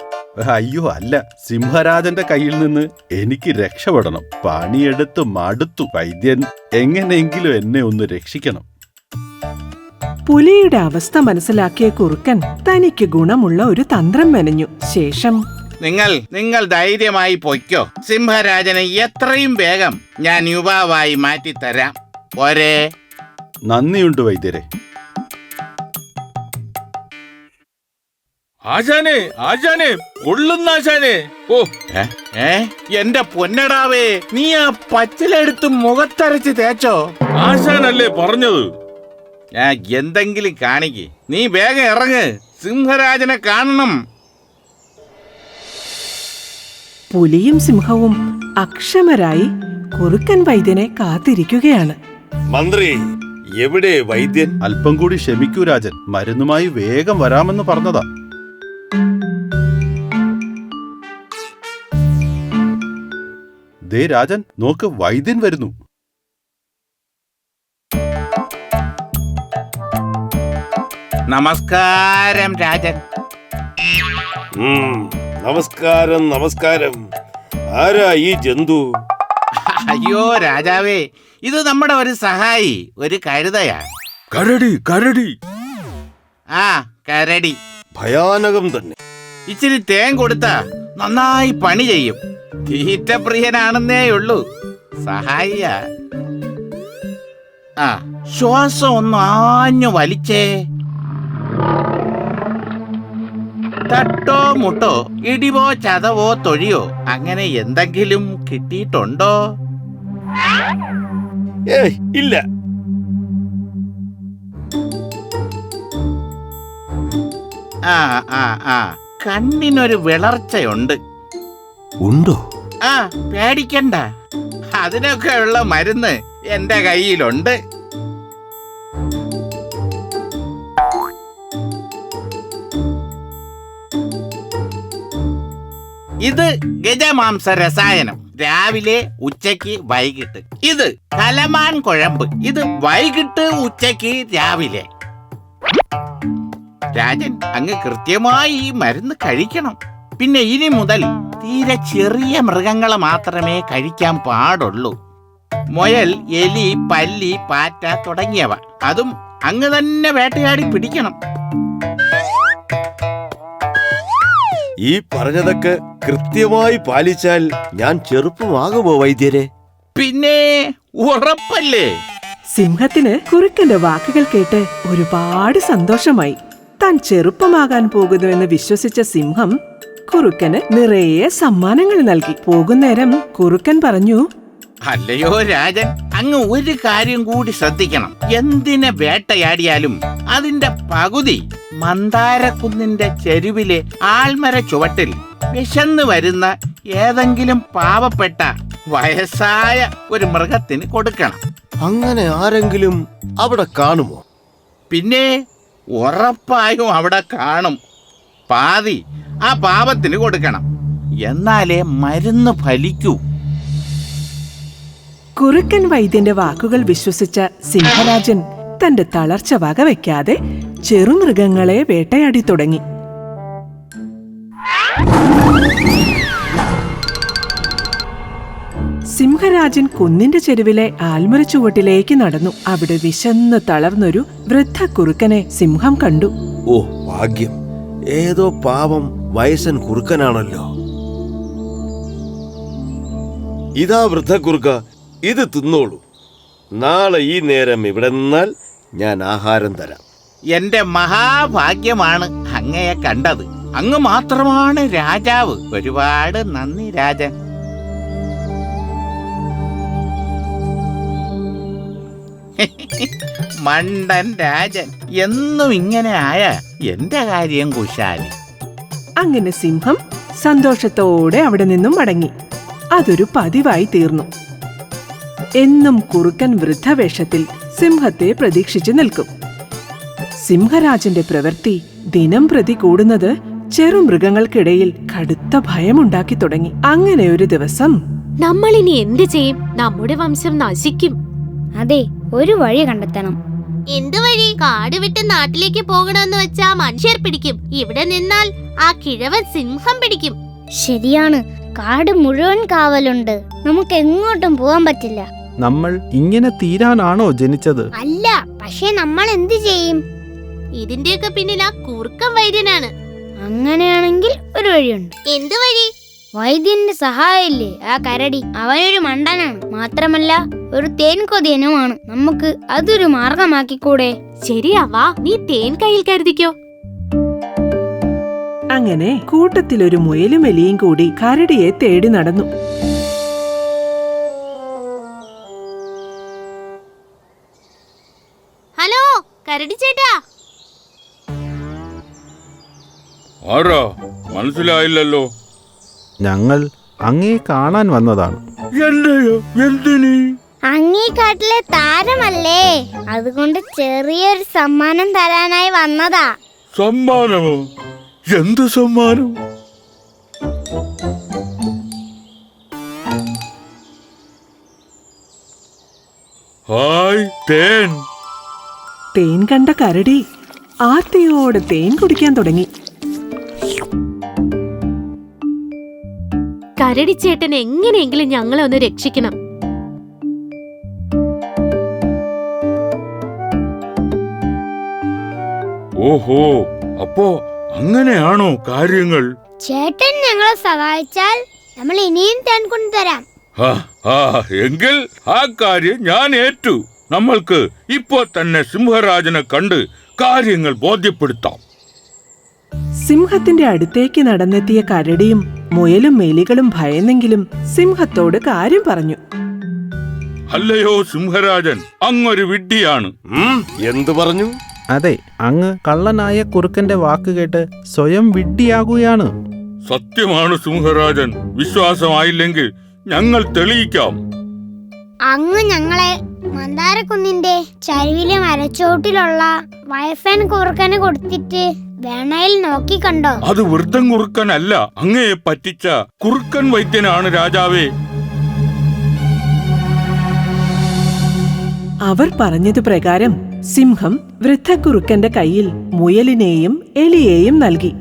അയ്യോ അല്ല, സിംഹരാജന്റെ കയ്യിൽ നിന്ന് എനിക്ക് രക്ഷപ്പെടണം. പണിയെടുത്ത് മടുത്തു. വൈദ്യൻ, എങ്ങനെയെങ്കിലും എന്നെ ഒന്ന് രക്ഷിക്കണം. പുലിയുടെ അവസ്ഥ മനസ്സിലാക്കിയ കുറുക്കൻ തനിക്ക് ഗുണമുള്ള ഒരു തന്ത്രം മെനഞ്ഞു. ശേഷം, നിങ്ങൾ ധൈര്യമായി പൊയ്ക്കോ. സിംഹരാജനെ എത്രയും വേഗം ഞാൻ യുവാവായി മാറ്റിത്തരാം. പോരേ? നന്ദിയുണ്ട് വൈദ്യരെ. ആശാനെ, ആശാനെ, കൊള്ളുന്ന ആശാനെ. ഓ, എന്റെ പൊന്നടാവേ, നീ ആ പച്ചിലെടുത്ത് മുഖത്തരച്ച് തേച്ചോ? ആശാനല്ലേ പറഞ്ഞത്. എന്തെങ്കിലും കാണിക്ക്. നീ വേഗം ഇറങ്ങ്, സിംഹരാജനെ കാണണം. പുലിയും സിംഹവും അക്ഷമരായി കുറുക്കൻ വൈദ്യനെ കാത്തിരിക്കുകയാണ്. മന്ത്രി, എവിടെ വൈദ്യൻ? അല്പം കൂടി ക്ഷമിക്കൂ രാജൻ, മരുന്നുമായി വേഗം വരാമെന്ന് പറഞ്ഞതാ. ദേ രാജൻ, നോക്ക്, വൈദ്യൻ വരുന്നു. നമസ്കാരം രാജൻ. നമസ്കാരം, നമസ്കാരം. ആരാ ഈ ജന്തു? അയ്യോ രാജാവേ, ഇത് നമ്മുടെ ഒരു സഹായി, ഒരു കഴുതയാ. കരടി, കരടി. ആ, കരടി. ഭയാനകം തന്നെ. ഇച്ചിരി തേൻ കൊടുത്താ നന്നായി പണി ചെയ്യും. തീറ്റപ്രിയനാണെന്നേ ഉള്ളൂ. സഹായിയ. ആ, ശ്വാസം ഒന്ന് ആഞ്ഞു വലിച്ചേ. തട്ടോ മുട്ടോ, ഇടിവോ ചതവോ തൊഴിയോ അങ്ങനെ എന്തെങ്കിലും കിട്ടിയിട്ടുണ്ടോ? ഇല്ല. ആ കണ്ണിനൊരു വിളർച്ചയുണ്ട്. ഉണ്ടോ? ആ, പേടിക്കണ്ട. അതിനൊക്കെ ഉള്ള മരുന്ന് എന്റെ കയ്യിലുണ്ട്. ഇത് ഗജമാംസ രസായനം, രാവിലെ ഉച്ചയ്ക്ക് വൈകിട്ട്. ഇത് കലമാൻ കുഴമ്പ്, ഇത് വൈകിട്ട് ഉച്ചയ്ക്ക് രാവിലെ. രാജൻ, അങ്ങ് കൃത്യമായി ഈ മരുന്ന് കഴിക്കണം. പിന്നെ ഇനി മുതൽ തീരെ ചെറിയ മൃഗങ്ങളെ മാത്രമേ കഴിക്കാൻ പാടുള്ളൂ. മുയൽ, എലി, പല്ലി, പാറ്റ തുടങ്ങിയവ. അതും അങ്ങ് തന്നെ വേട്ടയാടി പിടിക്കണം. ഈ പറഞ്ഞതൊക്കെ കൃത്യമായി പാലിച്ചാൽ ഞാൻ ചെറുപ്പമാകുമോ വൈദ്യരെ? പിന്നെ ഉറപ്പല്ലേ? സിംഹത്തിന് കുറുക്കന്റെ വാക്കുകൾ കേട്ട് ഒരുപാട് സന്തോഷമായി. താൻ ചെറുപ്പമാകാൻ പോകുന്നുവെന്ന് വിശ്വസിച്ച സിംഹം കുറുക്കന് നിറയെ സമ്മാനങ്ങൾ നൽകി. പോകുന്നേരം കുറുക്കൻ പറഞ്ഞു, അല്ലയോ രാജൻ, അങ്ങ് ഒരു കാര്യം കൂടി ശ്രദ്ധിക്കണം. എന്തിനെ വേട്ടയാടിയാലും അതിന്റെ പകുതി മന്ദാരക്കുന്നിന്റെ ചെരുവിലെ ആൽമര ചുവട്ടിൽ വിശന്ന് വരുന്ന ഏതെങ്കിലും പാവപ്പെട്ട വയസ്സായ ഒരു മൃഗത്തിന് കൊടുക്കണം. അങ്ങനെ ആരെങ്കിലും അവിടെ കാണുമോ? പിന്നെ ഉറപ്പായും അവിടെ കാണും. പാതി ആ പാവത്തിന് കൊടുക്കണം. എന്നാലേ മരുന്ന് ഫലിക്കൂ. കുറുക്കൻ വൈദ്യന്റെ വാക്കുകൾ വിശ്വസിച്ച സിംഹരാജൻ തന്റെ തളർച്ച വകവയ്ക്കാതെ ചെറുമൃഗങ്ങളെ വേട്ടയാടി തുടങ്ങി. സിംഹരാജൻ കുന്നിന്റെ ചെരുവിലെ ആൽമര ചുവട്ടിലേക്ക് നടന്നു. അവിടെ വിശന്ന് തളർന്നൊരു വൃദ്ധ കുറുക്കനെ സിംഹം കണ്ടു. ഓ ഭാഗ്യം, ഏതോ പാവം വയസ്സൻ കുറുക്കനാണല്ലോ. ഇതാ വൃദ്ധക്കുറുക്ക, ഇത് തിന്നോളൂ. നാളെ ഈ നേരം ഇവിടെ നിന്നാൽ ഞാൻ ആഹാരം തരാം. എന്റെ മഹാഭാഗ്യമാണ് അങ്ങയെ കണ്ടത്. അങ്ങ് മാത്രമാണ് രാജാവ്. ഒരുപാട് നന്ദി രാജൻ. മണ്ടൻ രാജൻ, എന്നും ഇങ്ങനെ ആയ എന്റെ കാര്യം കുശാലി. അങ്ങനെ സിംഹം സന്തോഷത്തോടെ അവിടെ നിന്നും മടങ്ങി. അതൊരു പതിവായി തീർന്നു. എന്നും കുറുക്കൻ വൃദ്ധവേഷത്തിൽ സിംഹത്തെ പ്രതീക്ഷിച്ചു നിൽക്കും. സിംഹരാജന്റെ പ്രവൃത്തി ദിനം പ്രതി കൂടുന്നത് ചെറുമൃഗങ്ങൾക്കിടയിൽ കടുത്ത ഭയമുണ്ടാക്കി തുടങ്ങി. അങ്ങനെ ഒരു ദിവസം, നമ്മളിനി എന്ത് ചെയ്യും? നമ്മുടെ വംശം നശിക്കും. അതെ, ഒരു വഴി കണ്ടെത്തണം. എന്ത് വഴി? കാട് വിട്ട് നാട്ടിലേക്ക് പോകണമെന്ന് വെച്ചാ മനുഷ്യർ പിടിക്കും. ഇവിടെ നിന്നാൽ ആ കിഴവൻ സിംഹം പിടിക്കും. ശരിയാണ്, കാട് മുഴുവൻ കാവലുണ്ട്. നമുക്ക് എങ്ങോട്ടും പോകാൻ പറ്റില്ല. നമ്മൾ ഇങ്ങനെ തീരാനാണോ ജനിച്ചത്? അല്ല, പക്ഷെ നമ്മൾ എന്ത് ചെയ്യും? ഇതിന്റെയൊക്കെ പിന്നിൽ ആ കൂർക്കം വൈദ്യനാണ്. അങ്ങനെയാണെങ്കിൽ ഒരു വഴിയുണ്ട്. എന്ത് വഴി? വൈദ്യന്റെ സഹായമില്ലേ ആ കരടി? അവനൊരു മണ്ടനാണ്, മാത്രമല്ല ഒരു തേൻ കൊതിയനുമാണ്. നമുക്ക് അതൊരു മാർഗമാക്കിക്കൂടെ? ശരിയാവാ, നീ തേൻ കയ്യിൽ കരുതിക്കോ. അങ്ങനെ കൂട്ടത്തിലൊരു മുയലും എലിയും കൂടി കരടിയെ തേടി നടന്നു. ഹലോ കരടി ചേട്ടാ. ആരാ? മനസ്സിലായില്ലല്ലോ. ഞങ്ങൾ അങ്ങേ കാണാൻ വന്നതാണ്. എന്റെയോ? എന്തിന്? അങ്ങീ കാട്ടിലെ താരമല്ലേ, അതുകൊണ്ട് ചെറിയൊരു സമ്മാനം തരാനായി വന്നതാ. സമ്മാനമോ? എന്ത് സമ്മാനം? ഹായ്, തേൻ. തേൻ കണ്ട കരടി ആർത്തിയോടെ തേൻ കുടിക്കാൻ തുടങ്ങി. കരടി ചേട്ടൻ എങ്ങനെയെങ്കിലും ഞങ്ങളെ ഒന്ന് രക്ഷിക്കണം. ഓഹോ, അപ്പോ അങ്ങനെയാണോ കാര്യങ്ങൾ? ചേട്ടൻ ഞങ്ങളെ സഹായിച്ചാൽ നമ്മൾ ഇനിയും തേൻ കൊണ്ടുതരാം. എങ്കിൽ ആ കാര്യം ഞാൻ ഏറ്റു. നമ്മൾക്ക് ഇപ്പോ തന്നെ സിംഹരാജനെ കണ്ട് കാര്യങ്ങൾ ബോധ്യപ്പെടുത്താം. സിംഹത്തിന്റെ അടുത്തേക്ക് നടന്നെത്തിയ കരടിയും മുയലും എലികളും ഭയന്നെങ്കിലും സിംഹത്തോട് കാര്യം പറഞ്ഞു. അല്ലയോ സിംഹരാജൻ, അങ്ങൊരു വിഡ്ഢിയാണ്. എന്തു പറഞ്ഞു? അതെ, അങ്ങ് കള്ളനായ കുറുക്കന്റെ വാക്ക് കേട്ട് സ്വയം വിഡ്ഢിയാകുകയാണ്. സത്യമാണ് സിംഹരാജൻ. വിശ്വാസമായില്ലെങ്കിൽ ഞങ്ങൾ തെളിയിക്കാം. അങ്ങ് ഞങ്ങളെ മന്ദാരക്കുന്നിന്റെ ചരിവിലെ മരച്ചോട്ടിലുള്ള വയഫൻ കുറുക്കന് കൊടുത്തിട്ട് വേണയിൽ നോക്കിക്കണ്ടോ? അത് വൃദ്ധൻ കുറുക്കനല്ല, അങ്ങയെ പറ്റിച്ച കുറുക്കൻ വൈദ്യനാണ് രാജാവേ. അവർ പറഞ്ഞത് പ്രകാരം സിംഹം വൃദ്ധക്കുറുക്കന്റെ കയ്യിൽ മുയലിനെയും എലിയെയും നൽകി.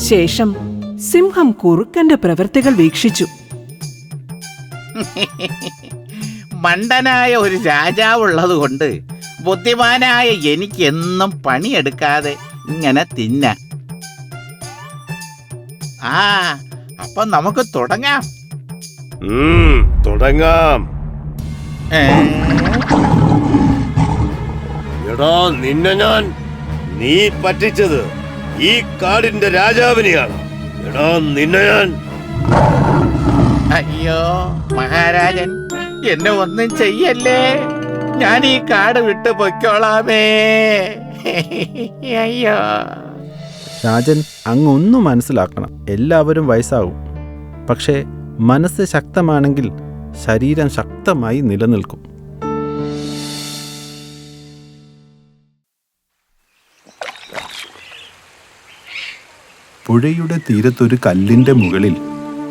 ശേഷം സിംഹം കുറുക്കന്റെ പ്രവൃത്തികൾ വീക്ഷിച്ചു. മണ്ടനായ ഒരു രാജാവുള്ളത് കൊണ്ട് ബുദ്ധിമാനായ എനിക്ക് എന്നും പണിയെടുക്കാതെ ഇങ്ങനെ തിന്ന. അപ്പൊ നമുക്ക് തുടങ്ങാം. തുടങ്ങാം. എടാ നിന്നെ നീ പറ്റിച്ചത് ഈ കാടിന്റെ രാജാവിനെയാണ്. എടാ നിന്നെ അയ്യോ മഹാരാജൻ, എന്നെ ഒന്നും ചെയ്യല്ലേ. ഞാൻ ഈ കാട് വിട്ടു പൊയ്ക്കോളാമേ. അയ്യോ. രാജൻ, അങ്ങ് ഒന്നും മനസ്സിലാക്കണം. എല്ലാവരും വയസ്സാകും, പക്ഷേ മനസ്സ് ശക്തമാണെങ്കിൽ ശരീരം ശക്തമായി നിലനിൽക്കും. പുഴയുടെ തീരത്തൊരു കല്ലിന്റെ മുകളിൽ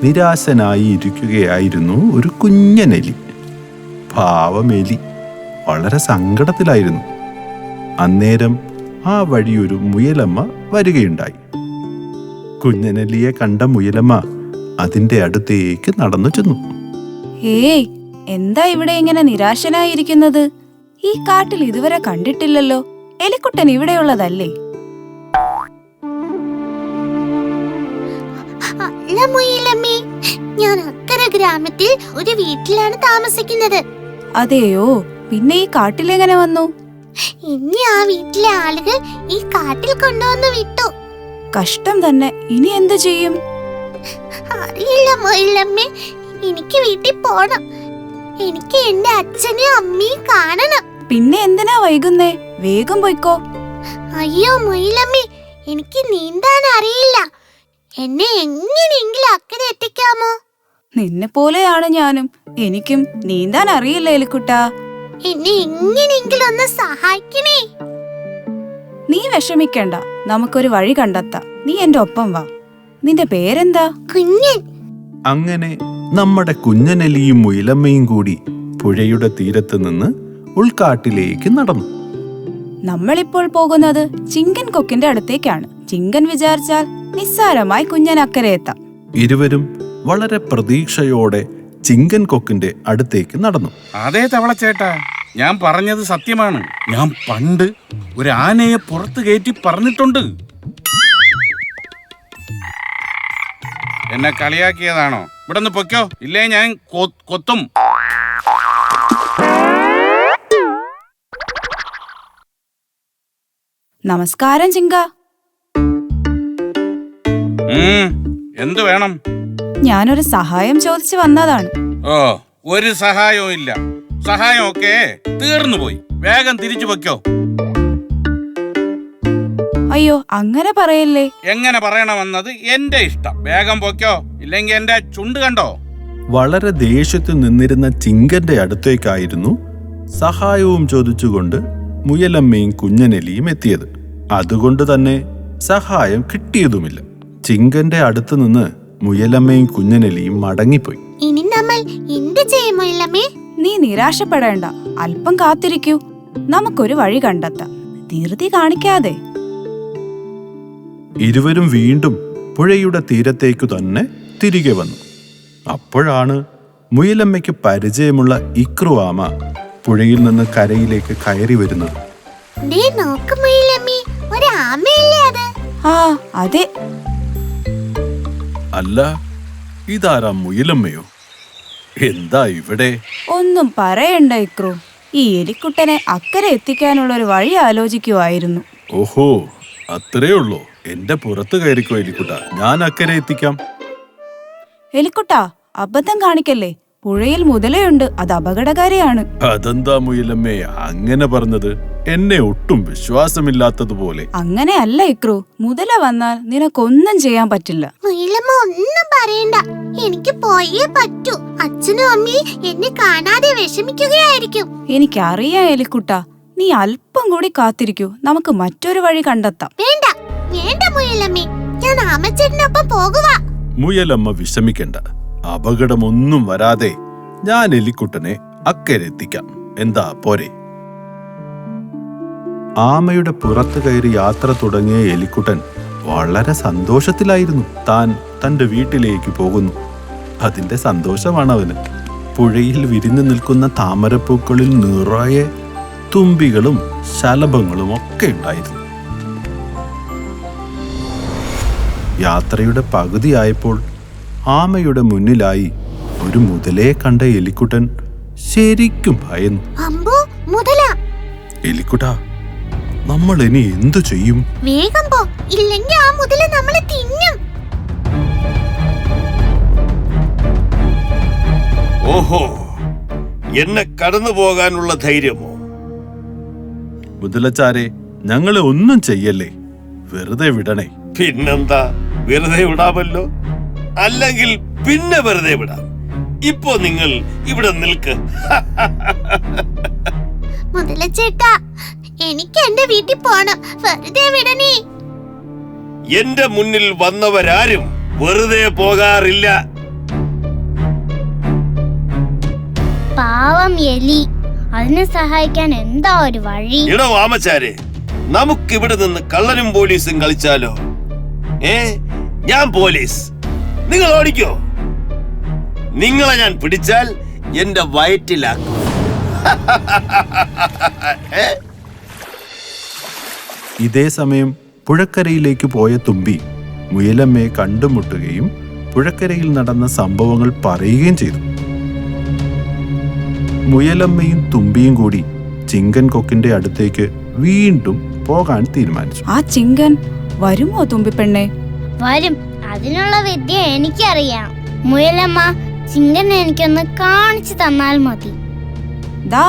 നിരാശനായി ഇരിക്കുകയായിരുന്നു ഒരു കുഞ്ഞനെലി. പാവമെലി വളരെ സങ്കടത്തിലായിരുന്നു. അന്നേരം ആ വഴിയൊരു മുയലമ്മ വരികയുണ്ടായി. കുഞ്ഞനെലിയെ കണ്ട മുയലമ്മ അതിന്റെ അടുത്തേക്ക് നടന്നു ചെന്നു. ഏയ്, എന്താ ഇവിടെ ഇങ്ങനെ നിരാശനായിരിക്കുന്നത്? ഈ കാട്ടിൽ ഇതുവരെ കണ്ടിട്ടില്ലല്ലോ. എലിക്കുട്ടൻ ഇവിടെയുള്ളതല്ലേ? അല്ല മുയലമ്മേ, ഞാൻ അക്കരെ ഗ്രാമത്തിൽ ഒരു വീട്ടിലാണ് താമസിക്കുന്നത്. അതെയോ? പിന്നെ ഈ കാട്ടിലെങ്ങനെ വന്നു? ഇനി ആ വീട്ടിലെ ആളുകൾ ഈ കാട്ടിൽ കൊണ്ടുവന്ന് വിട്ടു. കഷ്ടം തന്നെ. ഇനി എന്ത് ചെയ്യും? അറിയില്ല മുയലമ്മേ, എനിക്ക് വീട്ടിൽ പോണം. എനിക്ക് എന്റെ അച്ഛനെയും അമ്മയും കാണണം. പിന്നെ എന്തിനാ വൈകുന്നേ? വേഗം പോയിക്കോ. അയ്യോ മുയലമ്മേ, എനിക്ക് നീന്താൻ അറിയില്ല. എന്നെ എങ്ങനെയെങ്കിലും അക്കരെ എത്തിക്കാമോ? നിന്നെ പോലെയാണ് ഞാനും. എനിക്കും നീന്താൻ അറിയില്ല എലിക്കുട്ടാ. എന്നെ എങ്ങനെയെങ്കിലും ഒന്ന് സഹായിക്കണേ. നീ വിഷമിക്കണ്ട, നമുക്കൊരു വഴി കണ്ടെത്താം. നീ എന്റെ ഒപ്പം വാ. നിന്റെ പേരെന്താ? കുഞ്ഞൻ. അങ്ങനെ നമ്മുടെ കുഞ്ഞനെലിയും മുയലമ്മയും കൂടി പുഴയുടെ തീരത്ത് നിന്ന് ഉൾക്കാട്ടിലേക്ക് നടന്നു. നമ്മളിപ്പോൾ പോകുന്നത് ചിങ്കൻ കൊക്കിന്റെ അടുത്തേക്കാണ്. ചിങ്കൻ വിചാരിച്ചാൽ നിസ്സാരമായി കുഞ്ഞൻ അക്കരെ എത്താം. ഇരുവരും വളരെ പ്രതീക്ഷയോടെ ചിങ്കൻ കൊക്കിന്റെ അടുത്തേക്ക് നടന്നു. അതേ തവളച്ചേട്ടാ, ഞാൻ പറഞ്ഞത് സത്യമാണ്. ഞാൻ പണ്ട് ഒരു ആനയെ പുറത്ത് കയറ്റി പറഞ്ഞിട്ടുണ്ട്. എന്നെ കളിയാക്കിയതാണോ? ഇവിടെ നിന്ന് പൊയ്ക്കോ, ഇല്ലേ ഞാൻ കൊത്തും. നമസ്കാരം ചിങ്ക. എന്ത് വേണം? ഞാനൊരു സഹായം ചോദിച്ചു വന്നതാണ്. ഓ, ഒരു സഹായവും ഇല്ല. സഹായം ഒക്കെ തീർന്നു പോയി. വേഗം തിരിച്ചു പൊയ്ക്കോ. അയ്യോ, അങ്ങനെ പറയല്ലേ. എങ്ങനെ പറയണമെന്നത് എന്റെ ഇഷ്ടം. വേഗം പൊയ്ക്കോ, ഇല്ലെങ്കിൽ എന്റെ ചുണ്ട് കണ്ടോ. വളരെ ദേഷ്യത്തിൽ നിന്നിരുന്ന ചിങ്കന്റെ അടുത്തേക്കായിരുന്നു സഹായവും ചോദിച്ചുകൊണ്ട് മുയലമ്മയും കുഞ്ഞനെലിയും എത്തിയത്. അതുകൊണ്ട് തന്നെ സഹായം കിട്ടിയതുമില്ല. ചിങ്കന്റെ അടുത്ത് നിന്ന് മുയലമ്മയും കുഞ്ഞനെലിയും മടങ്ങിപ്പോയി. ഇനി നമ്മൾ എന്ത് ചെയ്യും മുയലമ്മേ? നീ നിരാശപ്പെടേണ്ട, അല്പം കാത്തിരിക്കൂ. നമുക്കൊരു വഴി കണ്ടെത്താം. ധൃതി കാണിക്കാതെ. ഇരുവരും വീണ്ടും പുഴയുടെ തീരത്തേക്കു തന്നെ തിരികെ വന്നു. അപ്പോഴാണ് മുയലമ്മയ്ക്ക് പരിചയമുള്ള ഇക്രുവാമ പുഴയിൽ നിന്ന് കരയിലേക്ക് കയറി വരുന്നത്. നോക്ക് മുയലമ്മേ, ഒരു ആമയല്ലേ അത്? ആ അതെ. അല്ല, ഇതാരാ മുയലമ്മയോ? എന്താ ഇവിടെ? ഒന്നും പറയണ്ട ഇക്രു. ഈ എലിക്കുട്ടനെ അക്കരെ എത്തിക്കാനുള്ള ഒരു വഴി ആലോചിക്കുവായിരുന്നു. ഓഹോ, അത്രേ ഉള്ളൂ. എന്റെ പുറത്ത് കയറിക്കോ എലിക്കുട്ട, ഞാൻ അക്കരെ എത്തിക്കാം. എലിക്കുട്ടാ, അബദ്ധം കാണിക്കല്ലേ. പുഴയിൽ മുതലയുണ്ട്, അത് അപകടകാരിയാണ്. അതെന്താ മുയലമ്മേ അങ്ങനെ പറഞ്ഞത്? എന്നെ ഒട്ടും വിശ്വാസമില്ലാത്തതുപോലെ. അങ്ങനെയല്ല ഇക്രു, മുതല വന്നാൽ നിനക്കൊന്നും ചെയ്യാൻ പറ്റില്ല. മുയലമ്മ ഒന്നും പറയണ്ട, എനിക്ക് പോയേ പറ്റൂ. അച്ഛനും അമ്മയും എന്നെ കാണാതെ വിഷമിക്കുകയായിരിക്കും. എനിക്കറിയാം എലിക്കുട്ട, നീ അല്പം കൂടി കാത്തിരിക്കൂ, നമുക്ക് മറ്റൊരു വഴി കണ്ടെത്താം. വേണ്ട വേണ്ട മുയലമ്മേ, ഞാൻ ആമച്ചേട്ടനൊപ്പം പോകുക. മുയലമ്മ വിഷമിക്കണ്ട, അപകടമൊന്നും വരാതെ ഞാൻ എലിക്കുട്ടനെ അക്കരെ എത്തിക്കാം. എന്താ പോരെ? ആമയുടെ പുറത്ത് കയറി യാത്ര തുടങ്ങിയ എലിക്കുട്ടൻ വളരെ സന്തോഷത്തിലായിരുന്നു. താൻ തന്റെ വീട്ടിലേക്ക് പോകുന്നു. അതിന്റെ സന്തോഷമാണ് അവന്. പുഴയിൽ വിരിഞ്ഞു നിൽക്കുന്ന താമരപ്പൂക്കളിൽ നിറയെ തുമ്പികളും ശലഭങ്ങളും ഒക്കെ ഉണ്ടായിരുന്നു. യാത്രയുടെ പകുതിയായപ്പോൾ ആമയുടെ മുന്നിലായി ഒരു മുതലയെ കണ്ട എലിക്കുട്ടൻ ശരിക്കും ഭയന്നു. അമ്പോ, മുതല! എലിക്കുട്ട, നമ്മൾ ഇനി എന്തു ചെയ്യും? വേഗം പോ, ഇല്ലെങ്കിൽ ആ മുതല നമ്മളെ തിന്നും. ഓഹോ, എന്നെ കടന്നു പോകാനുള്ള ധൈര്യമോ? മുതലച്ചാരെ, ഞങ്ങളെ ഒന്നും ചെയ്യല്ലേ, വെറുതെ വിടണേ. പിന്നെന്താ, വെറുതെ വിടാമല്ലോ. അല്ലെങ്കിൽ പിന്നെ വെറുതെ വിടാം. ഇപ്പോ നിങ്ങൾ ഇവിടെ നിൽക്ക്. മുതലച്ചേട്ടാ, എനിക്ക് എന്റെ വീട്ടിൽ പോണം, വെറുതെ വിടണേ. എന്റെ മുന്നിൽ വന്നവരാരും വെറുതെ പോകാറില്ല. പാവം എലി, അതിനെ സഹായിക്കാൻ എന്താ ഒരു വഴി? ഇടോ ആമച്ചാരെ, നമുക്കിവിടെ നിന്ന് കള്ളനും പോലീസും കളിച്ചാലോ? ഞാൻ പോലീസ്, നിങ്ങൾ ഓടിക്കോ. നിങ്ങളെ ഞാൻ പിടിച്ചാൽ എന്റെ വയറ്റിലാക്കും. ഇതേ സമയം പുഴക്കരയിലേക്ക് പോയ തുമ്പി മുയലമ്മയെ കണ്ടുമുട്ടുകയും പുഴക്കരയിൽ നടന്ന സംഭവങ്ങൾ പറയുകയും ചെയ്തു. മുയലമ്മയും തുമ്പിയും കൂടി ചിങ്കൻ കൊക്കിന്റെ അടുത്തേക്ക് വീണ്ടും പോകാൻ തീരുമാനിച്ചു. ആ ചിങ്കൻ വരുമോ തുമ്പിപ്പെണ്ണെ? വരും, അതിനുള്ള വിദ്യ എനിക്കറിയാം. മുയലമ്മ, ചിങ്കനെ എനിക്കൊന്ന് കാണിച്ചു തന്നാൽ മതി. ദാ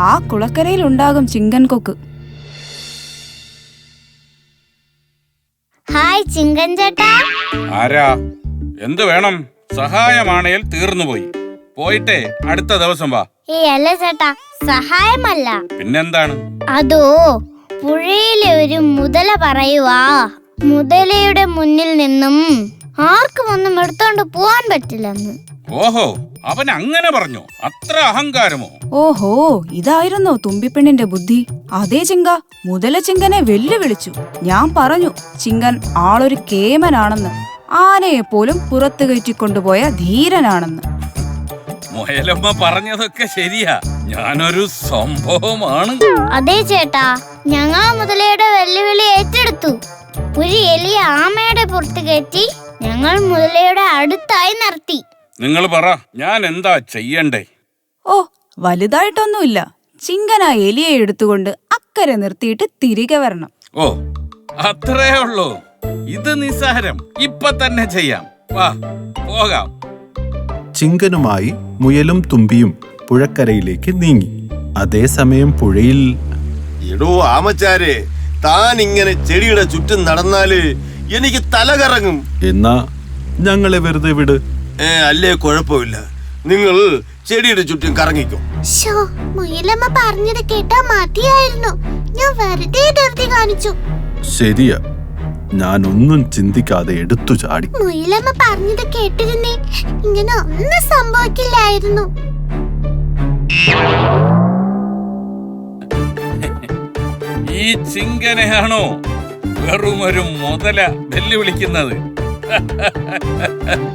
ആ കുളക്കരയിൽ ഉണ്ടാകും ചിങ്കൻ കൊക്ക്. ഹായ് ചിങ്കൻ ചേട്ടാ. ആരാ? എന്ത് വേണം? സഹായമാണേൽ തീർന്നുപോയി. പോയിട്ടേ അടുത്ത ദിവസം വാ. അല്ല ചേട്ടാ, സഹായമല്ല. പിന്നെന്താണ്? അതോ, പുഴയിലെ ഒരു മുതല പറയുവാ, മുതലയുടെ മുന്നിൽ നിന്നും ആർക്കും ഒന്നും എടുത്തോണ്ട് പോവാൻ പറ്റില്ലെന്ന്. ഓഹോ, അവൻ അങ്ങനെ പറഞ്ഞു? അത്ര അഹങ്കാരമോ? ഓഹോ, ഇതായിരുന്നോ തുമ്പിപ്പെണ്ണിന്റെ ബുദ്ധി? അതേ ചിങ്ക, മുതല ചിങ്കനെ വെല്ലുവിളിച്ചു. ഞാൻ പറഞ്ഞു, ചിങ്കൻ ആളൊരു കേമനാണെന്ന്, ആനയെ പോലും പുറത്തു കയറ്റിക്കൊണ്ടുപോയ ധീരനാണെന്ന്. മുയലമ്മ പറഞ്ഞതൊക്കെ ശരിയാ, ഞാനൊരു സംഭവമാണ്. അതെ ചേട്ടാ, ഞങ്ങൾ മുതലയുടെ വെല്ലുവിളി ഏറ്റെടുത്തു. ഒരു എലിയ ആമയുടെ പുറത്ത് കയറ്റി ഞങ്ങൾ മുതലയുടെ അടുത്തായി നിർത്തി. നിങ്ങൾ പറ, ഞാൻ എന്താ ചെയ്യണ്ടേ? ഓ, വലുതായിട്ടൊന്നുമില്ല. ചിങ്കൻ ആ എലിയെ എടുത്തുകൊണ്ട് അക്കരെ നിർത്തിയിട്ട് തിരികെ വരണം. ഓ, അത്രേ ഉള്ളൂ. ഇത് നിസ്സാരം, ഇപ്പൊ തന്നെ ചെയ്യാം. വാ, പോകാം. ചിങ്കനുമായി മുയലും തുമ്പിയും പുഴക്കരയിലേക്ക് നീങ്ങി. അതേസമയം പുഴയിൽ, എടോ ആമച്ചാരെ, താൻ ഇങ്ങനെ ചെടിയുടെ ചുറ്റും നടന്നാല് എനിക്ക് തല കറങ്ങും. എന്നാ ഞങ്ങളെ വെറുതെ വിട്. അല്ലേ, കുഴപ്പമില്ല, നിങ്ങൾ ചെടിയുടെ ചുറ്റും കറങ്ങിക്കോ. മുയലമ്മ പറഞ്ഞത് കേട്ടാ മതിയായിരുന്നു, ഞാൻ വെറുതെ ധൃതി കാണിച്ചു. ശരിയാ, ഞാനൊന്നും ചിന്തിക്കാതെ എടുത്തു ചാടി. മുയലമ്മ പറഞ്ഞത് കേട്ടിരുന്നേ, ഇങ്ങനെ ഒന്നും സംഭവിക്കില്ലായിരുന്നു. ഈ ചിങ്കനെയാണോ വെറുമൊരു മുതല വെല്ലുവിളിക്കുന്നത്?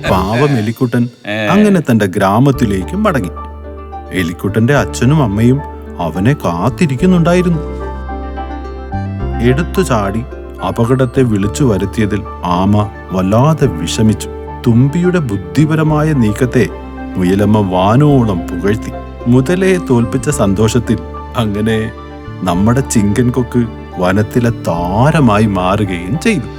പാവം എലിക്കുട്ടൻ അങ്ങനെ തന്റെ ഗ്രാമത്തിലേക്ക് മടങ്ങി. എലിക്കുട്ടന്റെ അച്ഛനും അമ്മയും അവനെ കാത്തിരിക്കുന്നുണ്ടായിരുന്നു. എടുത്തു ചാടി അപകടത്തെ വിളിച്ചു വരുത്തിയതിൽ ആമ വല്ലാതെ വിഷമിച്ചു. തുമ്പിയുടെ ബുദ്ധിപരമായ നീക്കത്തെ മുയലമ്മ വാനോളം പുകഴ്ത്തി. മുതലയെ തോൽപ്പിച്ച സന്തോഷത്തിൽ അങ്ങനെ നമ്മുടെ ചിങ്കൻ കൊക്ക് വനത്തിലെ താരമായി മാറുകയും ചെയ്തു.